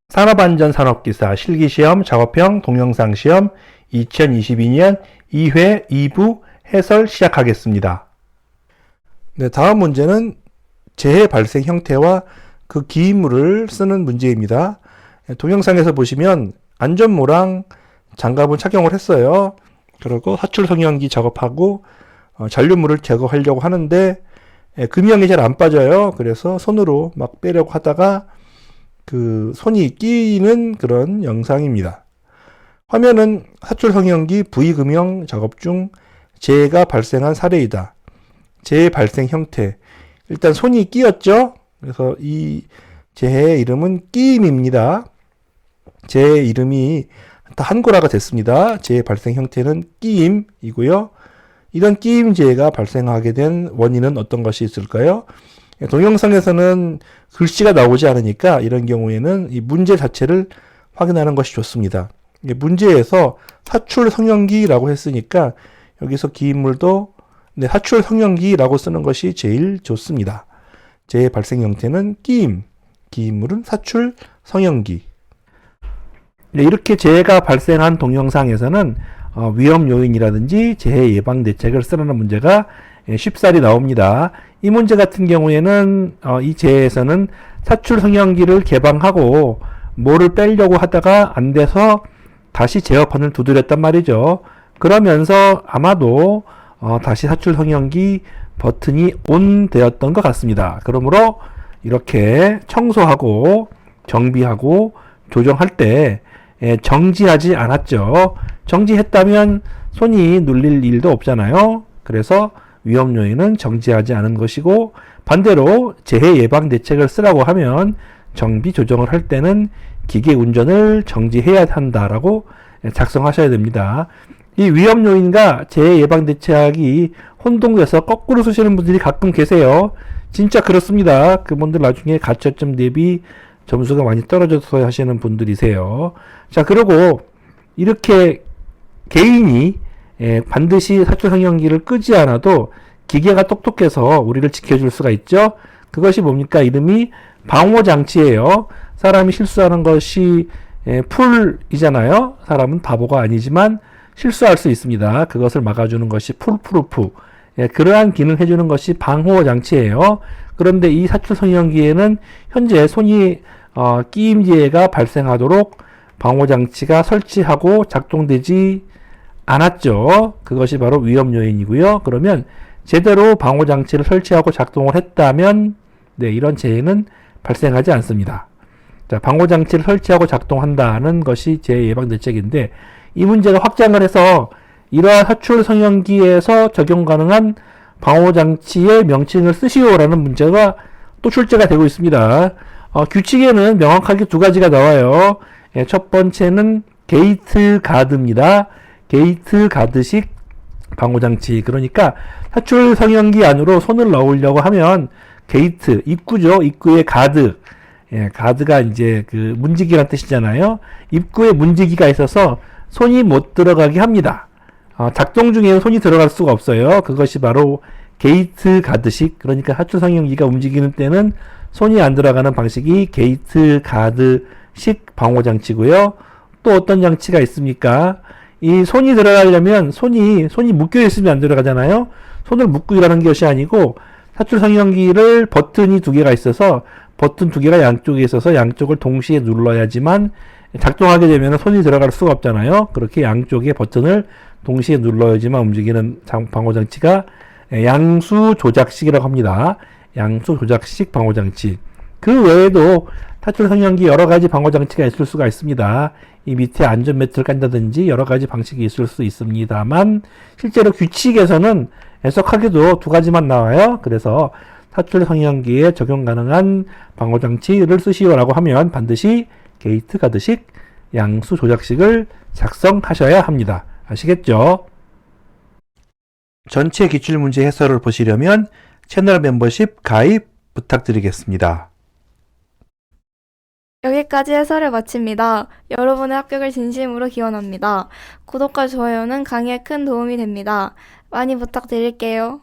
산업안전산업기사 실기시험 작업형 동영상시험 2022년 2회 2부 해설 시작하겠습니다. 네, 다음 문제는 재해 발생 형태와 그 기인물을 쓰는 문제입니다. 동영상에서 보시면 안전모랑 장갑은 착용을 했어요. 그리고 사출성형기 작업하고 잔류물을 제거하려고 하는데 금형이 잘 안 빠져요. 그래서 손으로 막 빼려고 하다가 그 손이 끼는 그런 영상입니다. 화면은 사출성형기 V금형 작업 중 재해가 발생한 사례이다. 재해 발생 형태. 일단 손이 끼었죠. 그래서 이 재해의 이름은 끼임입니다. 재해 이름이 다 한글화가 됐습니다. 재해 발생 형태는 끼임이고요. 이런 끼임 재해가 발생하게 된 원인은 어떤 것이 있을까요? 동영상에서는 글씨가 나오지 않으니까 이런 경우에는 이 문제 자체를 확인하는 것이 좋습니다. 문제에서 사출성형기라고 했으니까 여기서 기인물도 사출성형기라고 쓰는 것이 제일 좋습니다. 재해 발생 형태는 끼임, 기인물은 사출성형기. 이렇게 재해가 발생한 동영상에서는 위험 요인이라든지 재해 예방 대책을 쓰라는 문제가 쉽사리 나옵니다. 이 문제 같은 경우에는 이 재해에서는 사출성형기를 개방하고 뭐를 빼려고 하다가 안 돼서 다시 제어판을 두드렸단 말이죠. 그러면서 아마도 다시 사출성형기 버튼이 ON 되었던 것 같습니다. 그러므로 이렇게 청소하고 정비하고 조정할 때 정지하지 않았죠. 정지했다면 손이 눌릴 일도 없잖아요. 그래서 위험 요인은 정지하지 않은 것이고, 반대로 재해 예방 대책을 쓰라고 하면 정비 조정을 할 때는 기계 운전을 정지해야 한다라고 작성하셔야 됩니다. 이 위험 요인과 재해 예방 대책이 혼동돼서 거꾸로 쓰시는 분들이 가끔 계세요. 진짜 그렇습니다. 그분들 나중에 가채점 대비 점수가 많이 떨어져서 하시는 분들이세요. 자, 그리고 이렇게 개인이 반드시 사출성형기를 끄지 않아도 기계가 똑똑해서 우리를 지켜줄 수가 있죠. 그것이 뭡니까? 이름이 방호장치예요. 사람이 실수하는 것이 풀이잖아요. 사람은 바보가 아니지만 실수할 수 있습니다. 그것을 막아주는 것이 풀프루프. 그러한 기능을 해주는 것이 방호장치예요. 그런데 이 사출성형기에는 현재 손이 끼임재해가 발생하도록 방호장치가 설치하고 작동되지 않았죠. 그것이 바로 위험 요인이고요. 그러면 제대로 방호장치를 설치하고 작동을 했다면 이런 재해는 발생하지 않습니다. 자, 방호장치를 설치하고 작동한다는 것이 재해 예방 대책인데, 이 문제가 확장을 해서 이러한 사출성형기에서 적용 가능한 방호장치의 명칭을 쓰시오라는 문제가 또 출제가 되고 있습니다. 규칙에는 명확하게 두 가지가 나와요. 첫 번째는 게이트 가드입니다. 게이트 가드식 방호장치. 그러니까 사출성형기 안으로 손을 넣으려고 하면 게이트, 입구죠. 입구에 가드. 가드가 이제 그 문지기란 뜻이잖아요. 입구에 문지기가 있어서 손이 못 들어가게 합니다. 작동 중에는 손이 들어갈 수가 없어요. 그것이 바로 게이트 가드식. 그러니까 사출성형기가 움직이는 때는 손이 안 들어가는 방식이 게이트 가드식 방호장치고요. 또 어떤 장치가 있습니까? 이 손이 들어가려면 손이 묶여 있으면 안 들어가잖아요. 손을 묶고 일하는 것이 아니고 사출성형기를 버튼이 두 개가 있어서 버튼 두 개가 양쪽에 있어서 양쪽을 동시에 눌러야지만 작동하게 되면 손이 들어갈 수가 없잖아요. 그렇게 양쪽의 버튼을 동시에 눌러야지만 움직이는 방호장치가 양수 조작식이라고 합니다. 양수 조작식 방호장치. 그 외에도 사출성형기 여러 가지 방호장치가 있을 수가 있습니다. 이 밑에 안전매트를 깐다든지 여러 가지 방식이 있을 수 있습니다만, 실제로 규칙에서는 애석하게도 두 가지만 나와요. 그래서 사출성형기에 적용 가능한 방호장치를 쓰시오라고 하면 반드시 게이트 가드식, 양수 조작식을 작성하셔야 합니다. 아시겠죠? 전체 기출문제 해설을 보시려면 채널 멤버십 가입 부탁드리겠습니다. 여기까지 해설을 마칩니다. 여러분의 합격을 진심으로 기원합니다. 구독과 좋아요는 강의에 큰 도움이 됩니다. 많이 부탁드릴게요.